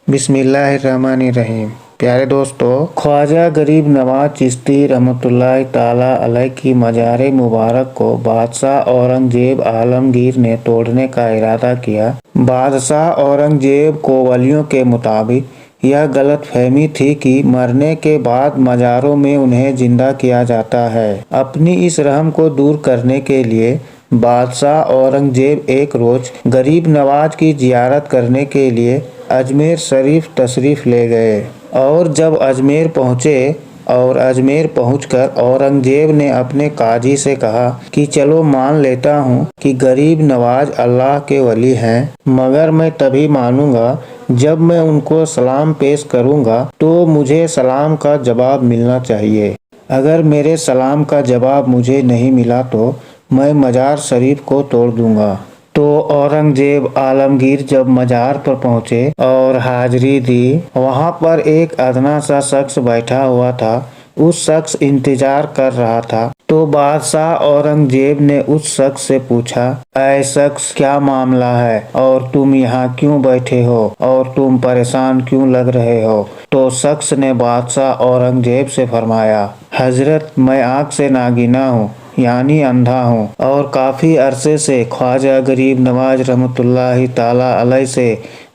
बिस्मिल्लाहिर्रहमानिर्रहीम। प्यारे दोस्तों, ख्वाजा गरीब नवाज चिश्ती रहमतुल्लाह ताला अलैह की मज़ार मुबारक को बादशाह औरंगजेब आलमगीर ने तोड़ने का इरादा किया। बादशाह औरंगजेब को वलियों के मुताबिक यह गलतफहमी थी कि मरने के बाद मज़ारों में उन्हें जिंदा किया जाता है। अपनी इस रहम को दूर करने के लिए बादशाह औरंगजेब एक रोज गरीब नवाज की जियारत करने के लिए अजमेर शरीफ तशरीफ ले गए और जब अजमेर पहुंचे और अजमेर पहुंचकर औरंगजेब ने अपने काजी से कहा कि चलो मान लेता हूं कि गरीब नवाज अल्लाह के वली हैं, मगर मैं तभी मानूंगा जब मैं उनको सलाम पेश करूंगा तो मुझे सलाम का जवाब मिलना चाहिए। अगर मेरे सलाम का जवाब मुझे नहीं मिला तो मैं मजार शरीफ को तोड़ दूंगा। तो औरंगजेब आलमगीर जब मजार पर पहुंचे और हाजिरी दी, वहां पर एक अदना सा शख्स बैठा हुआ था। उस शख्स इंतजार कर रहा था। तो बादशाह औरंगजेब ने उस शख्स से पूछा, ऐ शख्स, क्या मामला है और तुम यहाँ क्यों बैठे हो और तुम परेशान क्यों लग रहे हो? तो शख्स ने बादशाह औरंगजेब से फरमाया, हजरत, मैं आँख से नागीना हूँ, यानी अंधा हूँ, और काफ़ी अरसे से ख्वाजा गरीब नवाज रहमतुल्लाह ताला अलैह से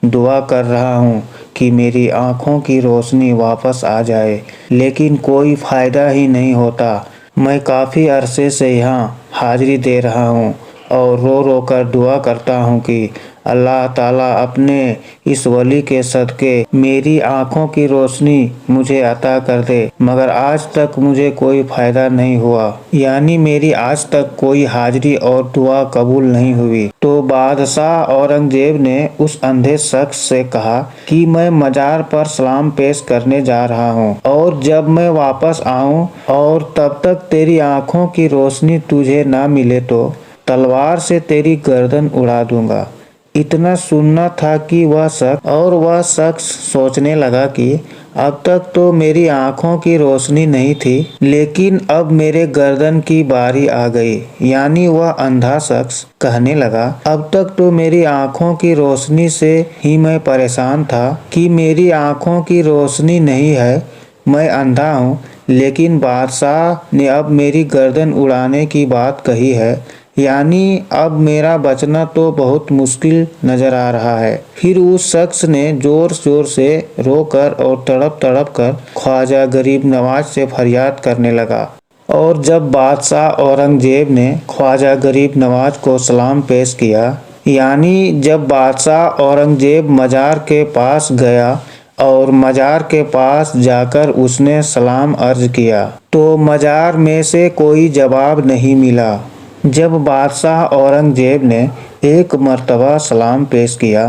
दुआ कर रहा हूँ कि मेरी आँखों की रोशनी वापस आ जाए, लेकिन कोई फ़ायदा ही नहीं होता। मैं काफ़ी अरसे से यहाँ हाजिरी दे रहा हूँ और रो रो कर दुआ करता हूँ कि अल्लाह ताला अपने इस वली के सदके मेरी आँखों की रोशनी मुझे अता कर दे, मगर आज तक मुझे कोई फ़ायदा नहीं हुआ, यानी मेरी आज तक कोई हाजिरी और दुआ कबूल नहीं हुई। तो बादशाह औरंगजेब ने उस अंधे शख्स से कहा कि मैं मजार पर सलाम पेश करने जा रहा हूँ और जब मैं वापस आऊँ और तब तक तेरी आँखों की रोशनी तुझे ना मिले तो तलवार से तेरी गर्दन उड़ा दूंगा। इतना सुनना था कि वह शख्स सोचने लगा कि अब तक तो मेरी आंखों की रोशनी नहीं थी, लेकिन अब मेरे गर्दन की बारी आ गई। यानी वह अंधा शख्स कहने लगा, अब तक तो मेरी आंखों की रोशनी से ही मैं परेशान था कि मेरी आंखों की रोशनी नहीं है, मैं अंधा हूँ, लेकिन बादशाह ने अब मेरी गर्दन उड़ाने की बात कही है, यानी अब मेरा बचना तो बहुत मुश्किल नजर आ रहा है। फिर उस शख्स ने जोर जोर से रोकर और तड़प तड़प कर ख्वाजा गरीब नवाज से फरियाद करने लगा। और जब बादशाह औरंगजेब ने ख्वाजा गरीब नवाज को सलाम पेश किया, यानी जब बादशाह औरंगजेब मजार के पास गया और मजार के पास जाकर उसने सलाम अर्ज किया तो मजार में से कोई जवाब नहीं मिला। जब बादशाह औरंगजेब ने एक मर्तबा सलाम पेश किया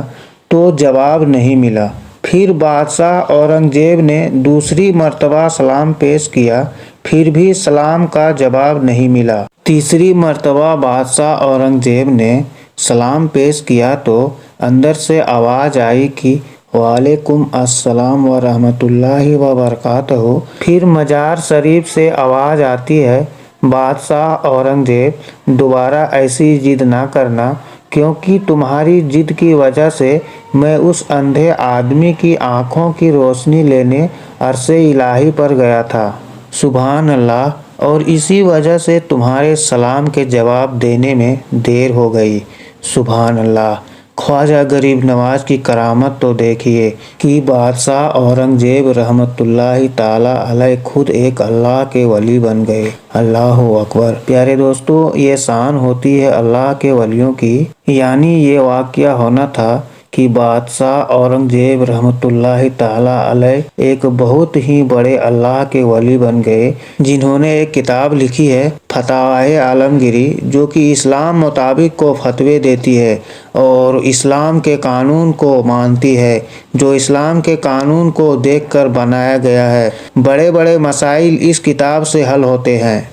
तो जवाब नहीं मिला। फिर बादशाह औरंगजेब ने दूसरी मर्तबा सलाम पेश किया, फिर भी सलाम का जवाब नहीं मिला। तीसरी मर्तबा बादशाह औरंगजेब ने सलाम पेश किया तो अंदर से आवाज़ आई कि वालेकुम अस्सलाम व रहमतुल्लाहि व बरकातहू। फिर मजार शरीफ से आवाज़ आती है, बादशाह औरंगजेब, दोबारा ऐसी जिद ना करना, क्योंकि तुम्हारी जिद की वजह से मैं उस अंधे आदमी की आँखों की रोशनी लेने अरसे इलाही पर गया था। सुभान अल्लाह, और इसी वजह से तुम्हारे सलाम के जवाब देने में देर हो गई। सुभान अल्लाह। ख्वाजा गरीब नवाज की करामत तो देखिए कि बादशाह औरंगजेब रहमतुल्लाह ताला अलैह खुद एक अल्लाह के वली बन गए। अल्लाह अकबर। प्यारे दोस्तों, ये शान होती है अल्लाह के वलियों की। यानी ये वाक़या होना था कि बादशाह औरंगजेब रहमतुल्लाह ताला अलैह एक बहुत ही बड़े अल्लाह के वली बन गए, जिन्होंने एक किताब लिखी है फतवाए आलमगीरी, जो कि इस्लाम मुताबिक को फतवे देती है और इस्लाम के कानून को मानती है, जो इस्लाम के कानून को देखकर बनाया गया है। बड़े बड़े मसाइल इस किताब से हल होते हैं।